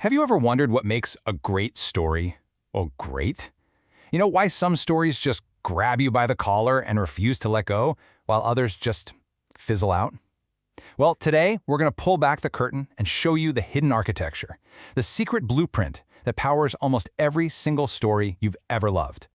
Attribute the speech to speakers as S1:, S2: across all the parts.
S1: Have you ever wondered what makes a great story, well, great? You know why some stories just grab you by the collar and refuse to let go, while others just fizzle out? Well, today we're going to pull back the curtain and show you the hidden architecture, the secret blueprint that powers almost every single story you've ever loved.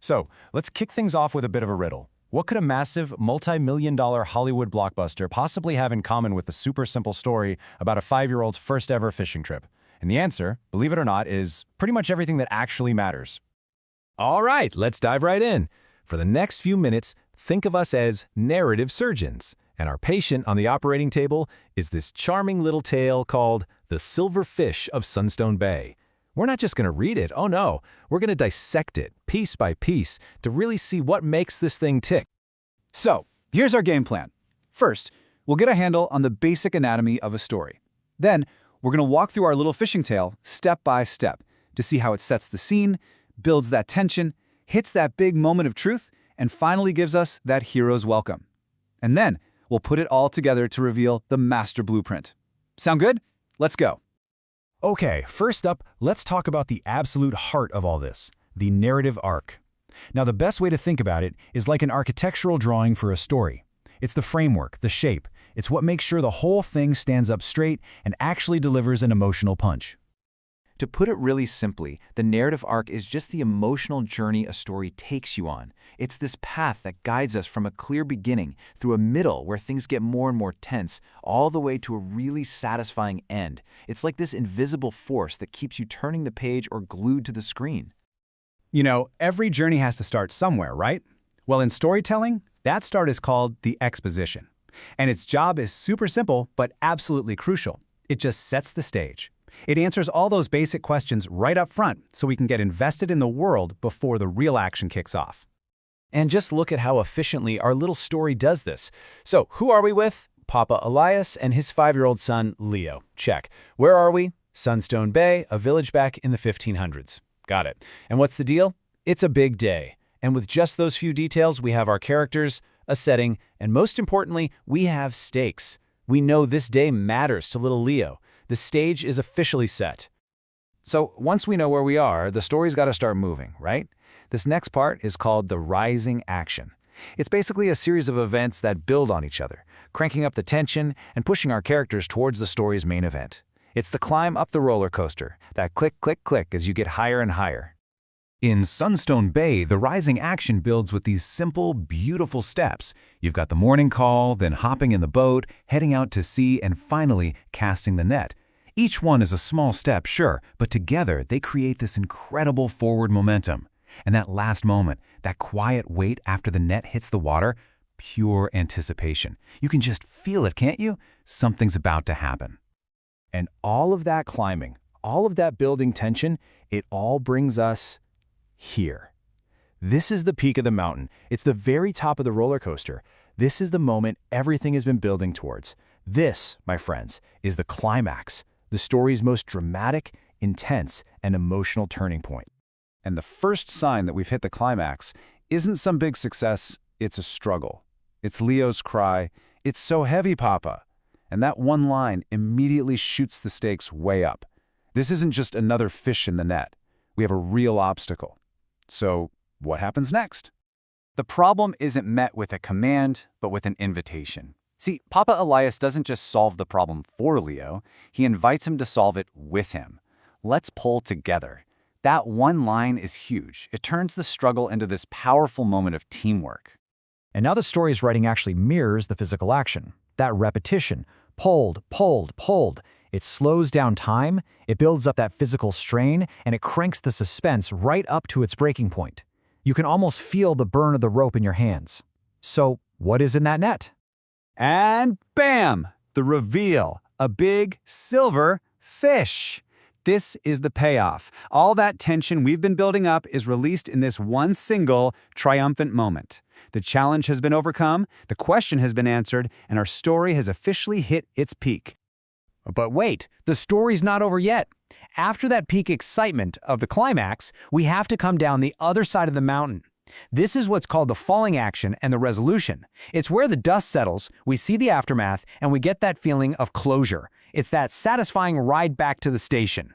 S2: So, let's kick things off with a bit of a riddle. What could a massive, multi-million-dollar Hollywood blockbuster possibly have in common with the super simple story about a 5-year-old's first ever fishing trip? And the answer, believe it or not, is pretty much everything that actually matters.
S3: All right, let's dive right in. For the next few minutes, think of us as narrative surgeons. And our patient on the operating table is this charming little tale called The Silver Fish of Sunstone Bay. We're not just going to read it, oh no, we're going to dissect it piece by piece to really see what makes this thing tick.
S4: So, here's our game plan. First, we'll get a handle on the basic anatomy of a story. Then, we're going to walk through our little fishing tale step by step to see how it sets the scene, builds that tension, hits that big moment of truth, and finally gives us that hero's welcome. And then, we'll put it all together to reveal the master blueprint. Sound good? Let's go.
S2: Okay, first up, let's talk about the absolute heart of all this, the narrative arc. Now, the best way to think about it is like an architectural drawing for a story. It's the framework, the shape. It's what makes sure the whole thing stands up straight and actually delivers an emotional punch.
S5: To put it really simply, the narrative arc is just the emotional journey a story takes you on. It's this path that guides us from a clear beginning through a middle where things get more and more tense, all the way to a really satisfying end. It's like this invisible force that keeps you turning the page or glued to the screen.
S4: You know, every journey has to start somewhere, right? Well, in storytelling, that start is called the exposition. And its job is super simple, but absolutely crucial. It just sets the stage. It answers all those basic questions right up front so we can get invested in the world before the real action kicks off.
S2: And just look at how efficiently our little story does this. So, who are we with? Papa Elias and his 5-year-old son, Leo. Check. Where are we? Sunstone Bay, a village back in the 1500s. Got it. And what's the deal? It's a big day. And with just those few details, we have our characters, a setting, and most importantly, we have stakes. We know this day matters to little Leo. The stage is officially set. So once we know where we are, the story's got to start moving, right? This next part is called the rising action. It's basically a series of events that build on each other, cranking up the tension and pushing our characters towards the story's main event. It's the climb up the roller coaster, that click, click, click as you get higher and higher.
S1: In Sunstone Bay, the rising action builds with these simple, beautiful steps. You've got the morning call, then hopping in the boat, heading out to sea, and finally casting the net. Each one is a small step, sure, but together they create this incredible forward momentum. And that last moment, that quiet wait after the net hits the water, pure anticipation. You can just feel it, can't you? Something's about to happen.
S2: And all of that climbing, all of that building tension, it all brings us here. This is the peak of the mountain. It's the very top of the roller coaster. This is the moment everything has been building towards. This, my friends, is the climax, the story's most dramatic, intense, and emotional turning point. And the first sign that we've hit the climax isn't some big success, it's a struggle. It's Leo's cry, "It's so heavy, Papa." And that one line immediately shoots the stakes way up. This isn't just another fish in the net. We have a real obstacle. So, what happens next?
S4: The problem isn't met with a command, but with an invitation. See, Papa Elias doesn't just solve the problem for Leo, he invites him to solve it with him. Let's pull together. That one line is huge. It turns the struggle into this powerful moment of teamwork.
S6: And now the story's writing actually mirrors the physical action. That repetition, pulled, pulled, pulled. It slows down time, it builds up that physical strain, and it cranks the suspense right up to its breaking point. You can almost feel the burn of the rope in your hands. So, what is in that net?
S4: And bam! The reveal. A big silver fish. This is the payoff. All that tension we've been building up is released in this one single, triumphant moment. The challenge has been overcome, the question has been answered, and our story has officially hit its peak. But wait, the story's not over yet. After that peak excitement of the climax, we have to come down the other side of the mountain. This is what's called the falling action and the resolution. It's where the dust settles, we see the aftermath, and we get that feeling of closure.
S2: It's that satisfying ride back to the station.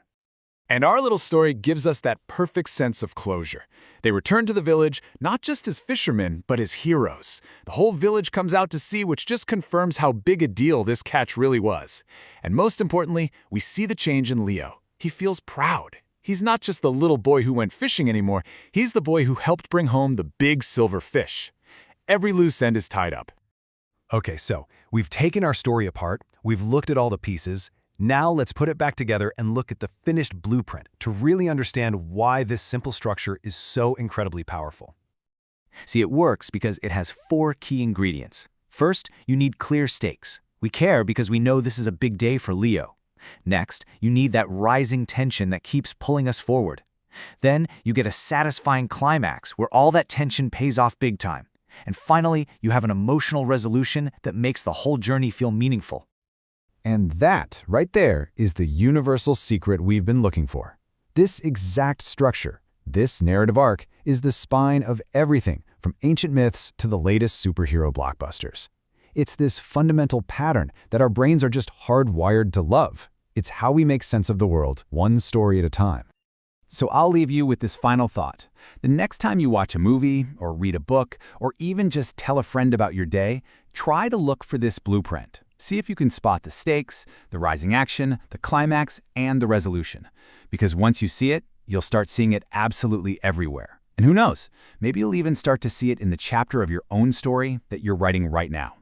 S7: And our little story gives us that perfect sense of closure. They return to the village, not just as fishermen, but as heroes. The whole village comes out to sea, which just confirms how big a deal this catch really was. And most importantly, we see the change in Leo. He feels proud. He's not just the little boy who went fishing anymore, he's the boy who helped bring home the big silver fish. Every loose end is tied up.
S3: Okay, so we've taken our story apart, we've looked at all the pieces. Now let's put it back together and look at the finished blueprint to really understand why this simple structure is so incredibly powerful.
S5: See, it works because it has 4 key ingredients. First, you need clear stakes. We care because we know this is a big day for Leo. Next, you need that rising tension that keeps pulling us forward. Then, you get a satisfying climax where all that tension pays off big time. And finally, you have an emotional resolution that makes the whole journey feel meaningful.
S1: And that, right there, is the universal secret we've been looking for. This exact structure, this narrative arc, is the spine of everything from ancient myths to the latest superhero blockbusters. It's this fundamental pattern that our brains are just hardwired to love. It's how we make sense of the world, one story at a time.
S5: So I'll leave you with this final thought. The next time you watch a movie, or read a book, or even just tell a friend about your day, try to look for this blueprint. See if you can spot the stakes, the rising action, the climax, and the resolution. Because once you see it, you'll start seeing it absolutely everywhere. And who knows, maybe you'll even start to see it in the chapter of your own story that you're writing right now.